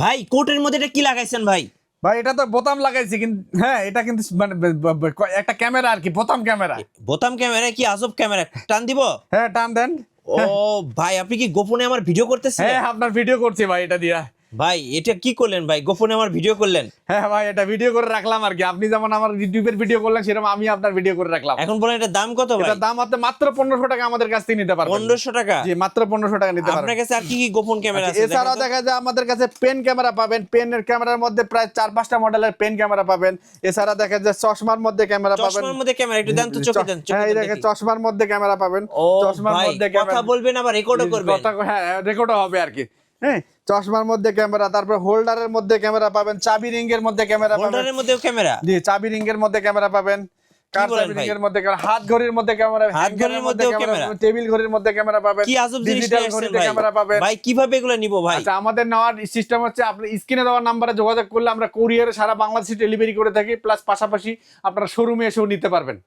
ভাই কোটের মধ্যে এটা কি লাগাইছেন ভাই? ভাই এটা তো বোতাম লাগাইছি, কিন্তু হ্যাঁ এটা কিন্তু মানে একটা ক্যামেরা আর কি, বোতাম ক্যামেরা। বোতাম ক্যামেরা কি আজব ক্যামেরা, টান দিব? হ্যাঁ টান দেন। ও ভাই, আপনি কি গোপনে আমার ভিডিও করতেছেন? হ্যাঁ আপনার ভিডিও করছি ভাই এটা দিয়া। ভাই এটা কি করলেন ভাই, গোপনে আমার ভিডিও করলেন? হ্যাঁ ভাই এটা ভিডিও করে রাখলাম আর কি, আপনি যেমন আমার ইউটিউবের ভিডিও করলেন সেরকম আমি আপনার ভিডিও করে রাখলাম। এখন বলেন এটা দাম কত ভাই? এটার দাম আপনি মাত্র 1500 টাকা আমাদের কাছ থেকে নিতে পারবেন। 1500 টাকা? জি মাত্র 1500 টাকা নিতে পারবেন। আপনার কাছে আর কি কি গোপন ক্যামেরা আছে? এছাড়াও দেখা যায় আমাদের কাছে পেন ক্যামেরা পাবেন, পেনের ক্যামেরার মধ্যে প্রায় 4-5টা মডেলের পেন ক্যামেরা পাবেন। এছাড়া দেখা যায় চশমার মধ্যে ক্যামেরা পাবেন। চশমার মধ্যে ক্যামেরা একটু দেন তো, চোখে দেন, হ্যাঁ চোখে এই দেন দেখেন দেখি। চশমার মধ্যে ক্যামেরা পাবেন। ও চশমার ভাই, মধ্যে কথা ক্যামেরা বলবেন আবার রেকর্ডও করবেন। হ্যাঁ রেকর্ডও হবে আর কি। হ্যাঁ চশমার মধ্যে ক্যামেরা, তারপর হোল্ডারের মধ্যে ক্যামেরা পাবেন, চাবি রিং এর মধ্যে ক্যামেরা পাবেন। হোল্ডারের মধ্যেও ক্যামেরা? জি চাবি রিং এর মধ্যে ক্যামেরা পাবেন, কার বলেন চাবি ভাই? রিং এর মধ্যে ক্যামেরা, হাত ঘড়ির মধ্যে ক্যামেরা, হাত ঘড়ির মধ্যেও ক্যামেরা? টেবিল ঘড়ির মধ্যে ক্যামেরা পাবেন, কি আজব জিনিস ডিজিটাল নিয়ে আসছেন ঘড়িতে ভাই? ক্যামেরা পাবেন। ভাই কিভাবে এগুলো নিব ভাই? আচ্ছা আমাদের নেওয়ার সিস্টেম হচ্ছে আপনি স্ক্রিনে দেওয়ার নাম্বারে যোগাযোগ করলে আমরা কুরিয়ারে সারা বাংলাদেশে ডেলিভারি করে থাকি, প্লাস পাশাপাশি আপনারা শোরুমে এসেও নিতে পারবেন।